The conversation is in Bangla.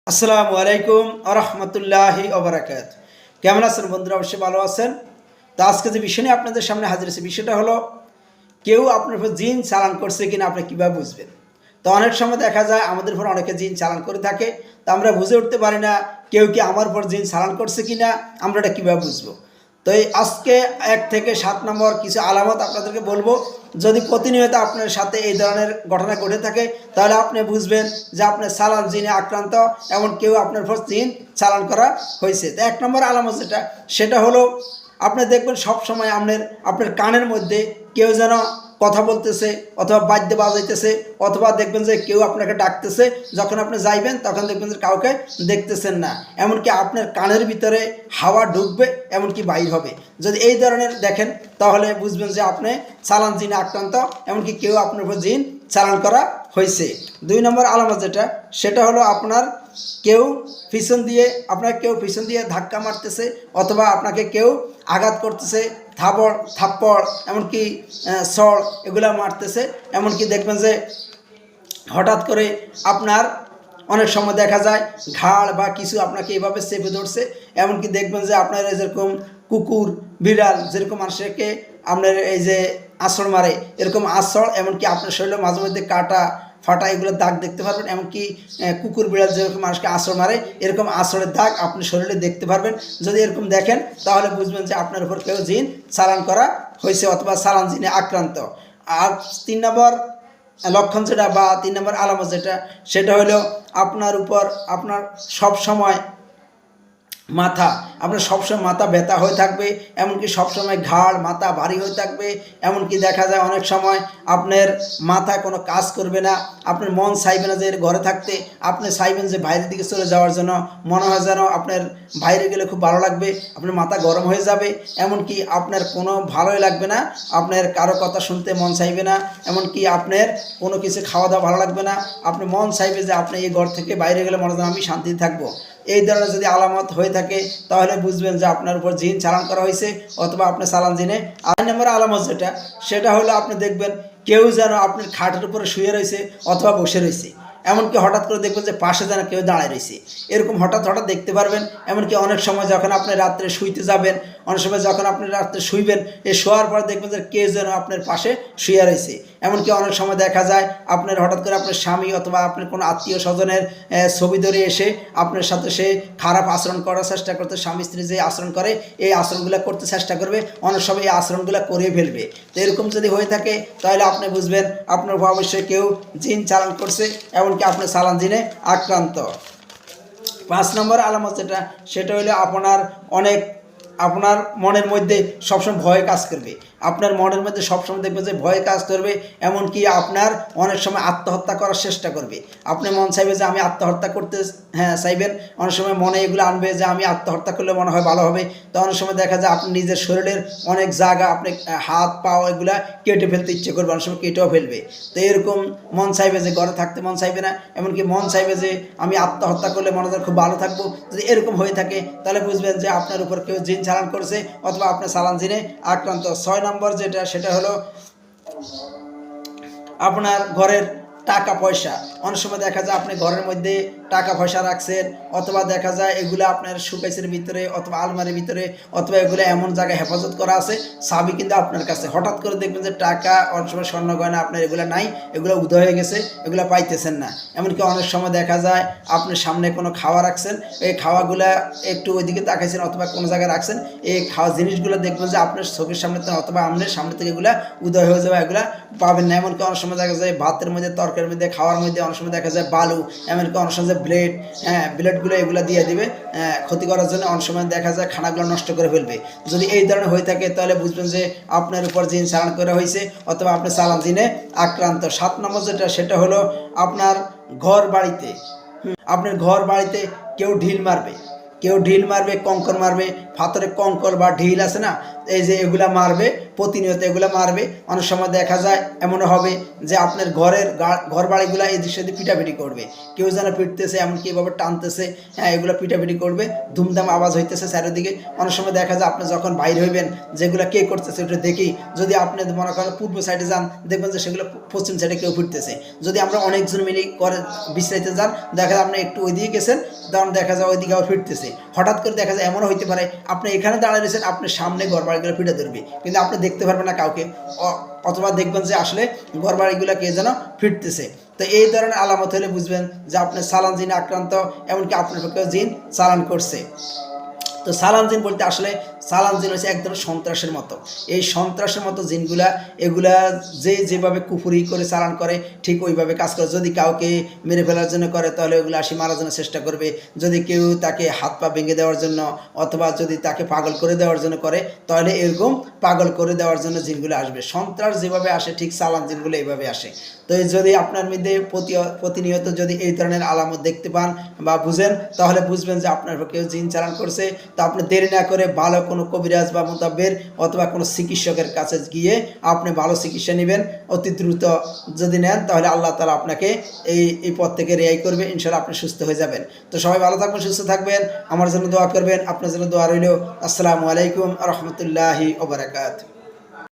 আসসালামু আলাইকুম আরহামতুল্লাহি ওবারাকাত। কেমন আছেন বন্ধুরা? অবশ্যই ভালো আছেন। তো আজকে যে বিষয় নিয়ে আপনাদের সামনে হাজির হয়েছে, বিষয়টা হলো কেউ আপনার উপর জিন চালান করছে কিনা আপনি কীভাবে বুঝবেন। তো অনেক সময় দেখা যায় আমাদের উপর অনেকে জিন চালান করে থাকে, তো আমরা বুঝে উঠতে পারি না কেউ কি আমার উপর জিন চালান করছে কিনা, আমরা এটা কীভাবে বুঝবো। তো এই আজকে 1 থেকে 7 নম্বর কিছু আলামত আপনাদেরকে বলবো। যদি প্রতিনিয়ত আপনার সাথে এই ধরনের ঘটনা ঘটে থাকে তাহলে আপনি বুঝবেন যে আপনার চালান জিনে আক্রান্ত, এমন কেউ আপনার উপর জিন চালান করা হয়েছে। তো 1 নম্বর আলামত সেটা হলো আপনি দেখবেন সবসময় আপনার কানের মধ্যে কেউ যেন কথা বলতেছে অথবা বাদ্য বাজাইতেছে, অথবা দেখবেন যে কেউ আপনাকে ডাকতেছে। যখন আপনি যাইবেন তখন দেখবেন যে কাউকে দেখতেছেন না, এমনকি আপনার কানের ভিতরে হাওয়া ঢুকবে, এমনকি বাইর হবে। যদি এই ধরনের দেখেন তাহলে বুঝবেন যে আপনি চালান জিনে আক্রান্ত, এমনকি কেউ আপনার উপর জিন চালান করা হয়েছে। 2 নম্বর আলামত সেটা হলো কেউ কেউ পিছন দিয়ে ধাক্কা মারতেছে, অথবা আপনাকে কেউ আঘাত করতেছে, থাপ্পড় এমনকি সড় এগুলা মারতেছে। এমনকি দেখবেন যে হঠাৎ করে আপনার অনেক সময় দেখা যায় ঘাড় বা কিছু আপনাকে এভাবে চেপে ধরছে। এমনকি দেখবেন যে আপনার যেরকম কুকুর বিড়াল যেরকম মানুষকে আপনার এই যে আঁচড় মারে, এরকম আঁচড়, এমনকি আপনার শরীরে মাঝে মধ্যে কাটা ফাটা এগুলো দাগ দেখতে পারবেন। এমনকি কুকুর বিড়াল যেরকম মানুষকে আঁচড় মারে, এরকম আঁচড়ের দাগ আপনি শরীরে দেখতে পারবেন। যদি এরকম দেখেন তাহলে বুঝবেন যে আপনার উপর কেউ জিন চালান করা হয়েছে, অথবা চালান জিনে আক্রান্ত। আর 3 নম্বর লক্ষণ বা 3 নম্বর আলামত সেটা হলো আপনার উপর সব সময় মাথা ব্যথা হয়ে থাকবে, এমনকি সবসময় ঘাড় মাথা ভারী হয়ে থাকবে। এমনকি দেখা যায় অনেক সময় আপনার মাথায় কোনো কাজ করবে না, আপনার মন চাইবে না যে ঘরে থাকতে, আপনি চাইবেন যে বাইরের দিকে চলে যাওয়ার জন্য। মনে হয় যেন আপনার বাইরে গেলে খুব ভালো লাগবে, আপনার মাথা গরম হয়ে যাবে। এমনকি আপনার কোনো ভালোই লাগবে না, আপনার কারো কথা শুনতে মন চাইবে না, এমনকি আপনার কোনো কিছু খাওয়া দাওয়া ভালো লাগবে না। আপনি মন চাইবে যে আপনি এই ঘর থেকে বাইরে গেলে মনে হয় আমি শান্তিতে থাকবো। এই ধরনের যদি আলামত হয়ে থাকে তাহলে বুঝবেন যে আপনার উপর জিন চালান করা হয়েছে, অথবা আপনি চালান জিনে। 8 নম্বর আলামত সেটা হলো আপনি দেখবেন কেউ যেন আপনার খাটের উপরে শুয়ে রয়েছে অথবা বসে রয়েছে। এমনকি হঠাৎ করে দেখবেন যে পাশে যেন কেউ দাঁড়ায় রয়েছে, এরকম হঠাৎ দেখতে পারবেন। এমনকি অনেক সময় যখন আপনি রাত্রে শুইতে যাবেন, অনেক সময় যখন আপনি রাত্রে শুইবেন, এই শোয়ার পর দেখবেন যে কেউ যেন আপনার পাশে শুয়ে রয়েছে। এমনকি অনেক সময় দেখা যায় আপনার হঠাৎ করে আপনার স্বামী অথবা আপনার কোনো আত্মীয় স্বজনের ছবি ধরে এসে আপনার সাথে সে খারাপ আচরণ করার চেষ্টা করতে, স্বামী স্ত্রী যে আচরণ করে এই আচরণগুলো করতে চেষ্টা করবে, অনেক সময় এই আচরণগুলো করে ফেলবে। তো এরকম যদি হয়ে থাকে তাহলে আপনি বুঝবেন আপনার অবশ্যই কেউ জিন চালান করছে, এমনকি আপনার চালান জিনে আক্রান্ত। 5 নম্বর আলামত সেটা হলো আপনার মনের মধ্যে সবসময় ভয় কাজ করবে। আপনার মনের মধ্যে সবসময় দেখবে যে ভয় কাজ করবে, এমনকি আপনার অনেক সময় আত্মহত্যা করার চেষ্টা করবে। আপনি মন চাইবে যে আমি আত্মহত্যা করতে চাইবেন, অনেক সময় মনে এগুলো আনবে যে আমি আত্মহত্যা করলে মনে হয় ভালো হবে। তো অনেক সময় দেখা যায় আপনি নিজের শরীরের অনেক জায়গা আপনি হাত পা এগুলা কেটে ফেলতে ইচ্ছে করবে, অনেক সময় কেটেও ফেলবে। তো এরকম মন চাইবে যে ঘরে থাকতে মন চাইবে না, এমনকি মন চাইবে যে আমি আত্মহত্যা করলে মনে হয় খুব ভালো থাকবো। যদি এরকম হয়ে থাকে তাহলে বুঝবেন যে আপনার উপর কেউ জিন চালান করছে, অথবা আপনার চালান জিনে আক্রান্ত। 6 নম্বর সেটা হলো আপনার ঘরের টাকা পয়সা। অনেক সময় দেখা যায় আপনি ঘরের মধ্যে টাকা পয়সা রাখছেন, অথবা দেখা যায় এগুলো আপনার শোকেসের ভিতরে অথবা আলমারির ভিতরে, অথবা এগুলো এমন জায়গায় হেফাজত করা আছে, চাবি কিন্তু আপনার কাছে। হঠাৎ করে দেখবেন যে টাকা, অনেক সময় স্বর্ণ গয়না আপনার এগুলো নাই, এগুলো উদয় হয়ে গেছে, এগুলো পাইতেছেন না। এমনকি অনেক সময় দেখা যায় আপনি সামনে কোনো খাওয়া রাখছেন, এই খাওয়াগুলা একটু ওইদিকে তাকাইছেন অথবা কোনো জায়গায় রাখছেন, এই খাওয়া জিনিসগুলো দেখবেন যে আপনার চোখের সামনে অথবা আপনার সামনে থেকে এগুলা উদয় হয়ে যাবে, এগুলা পাবেন না। এমনকি অনেক সময় দেখা যায় ভাতের মধ্যে, তরকারির মধ্যে, খাওয়ার মধ্যে অনেক সময় দেখা যায় বালু, এমনকি অনেক সময় ব্লেডগুলো এগুলো দিয়ে দিবে ক্ষতি করার জন্য। অনেক সময় দেখা যায় খানাগুলো নষ্ট করে ফেলবে। যদি এই ধরনের হয়ে থাকে তাহলে বুঝবেন যে আপনার উপর জিন চালান করা হয়েছে, অথবা আপনার চালান জিনে আক্রান্ত। 7 নম্বর সেটা হলো আপনার ঘর বাড়িতে কেউ ঢিল মারবে, কঙ্কর মারবে, পাথরের কঙ্কর বা ঢিল আছে না, এই যে এগুলা মারবে, প্রতিনিয়ত এগুলা মারবে। অনেক সময় দেখা যায় এমনও হবে যে আপনার ঘর বাড়িগুলা এই দিক সাথে পিটাপিটি করবে, কেউ যেন পিটতেছে, এমনকি এভাবে টানতেছে, হ্যাঁ এগুলো পিটাপিটি করবে, ধুমধাম আওয়াজ হইতেছে চারিদিকে। অনেক সময় দেখা যায় আপনি যখন বাইর হইবেন যেগুলো কে করতেছে ওটা দেখি, যদি আপনি মনে করেন পূর্ব সাইডে যান দেখবেন যে সেগুলো পশ্চিম সাইডে কেউ ফিরতেছে। যদি আমরা অনেকজন মিলে করে বিশ্রাইতে যান, দেখা যায় আপনি একটু ওইদিকে গেছেন, তখন দেখা যায় ওইদিকে আবার ফিরতেছে। হঠাৎ করে দেখা যায় এমনও হইতে পারে আপনি এখানে দাঁড়িয়ে রয়েছেন, আপনার সামনে ঘর বাড়িগুলো পিটা ধরবে, কিন্তু আপনি দেখতে পারবেন না কাউকে, অথবা দেখবেন যে আসলে ঘর বাড়িগুলো কে যেন ফিরতেছে। তো এই ধরনের আলামত হলে বুঝবেন যে আপনি চালান জিন আক্রান্ত, এমনকি আপনার পক্ষেও জিন চালান করছে। তো সালান জিন বলতে আসলে সালান জিন হচ্ছে এক ধরনের সন্ত্রাসের মতো। এই সন্ত্রাসের মতো জিনগুলা এগুলা যেভাবে কুফুরি করে চালান করে ঠিক ওইভাবে কাজ করে। যদি কাউকে মেরে ফেলার জন্য করে তাহলে ওগুলো আসি মারার জন্য চেষ্টা করবে। যদি কেউ তাকে হাত পা ভেঙে দেওয়ার জন্য অথবা যদি তাকে পাগল করে দেওয়ার জন্য করে তাহলে এরকম পাগল করে দেওয়ার জন্য জিনগুলো আসবে। সন্ত্রাস যেভাবে আসে ঠিক সালান জিনগুলো এইভাবে আসে। তো যদি আপনার মধ্যে প্রতিনিয়ত যদি এই ধরনের আলামত দেখতে পান বা বুঝেন, তাহলে বুঝবেন যে আপনার কেউ জিন চালান করছে। তো আপনি দেরি না করে ভালো কোনো কবিরাজ বা মুতাব্বির অথবা কোনো চিকিৎসকের কাছে গিয়ে আপনি ভালো চিকিৎসা নেবেন। অতি দ্রুত যদি নেন তাহলে আল্লাহ তাআলা আপনাকে এই পথ থেকে রেহাই করবে, ইনশাআল্লাহ আপনি সুস্থ হয়ে যাবেন। তো সবাই ভালো থাকবেন, সুস্থ থাকবেন, আমার জন্য দোয়া করবেন, আপনার জন্য দোয়া রইল। আসসালামু আলাইকুম ওয়া রাহমাতুল্লাহি ওয়া বারাকাতুহু।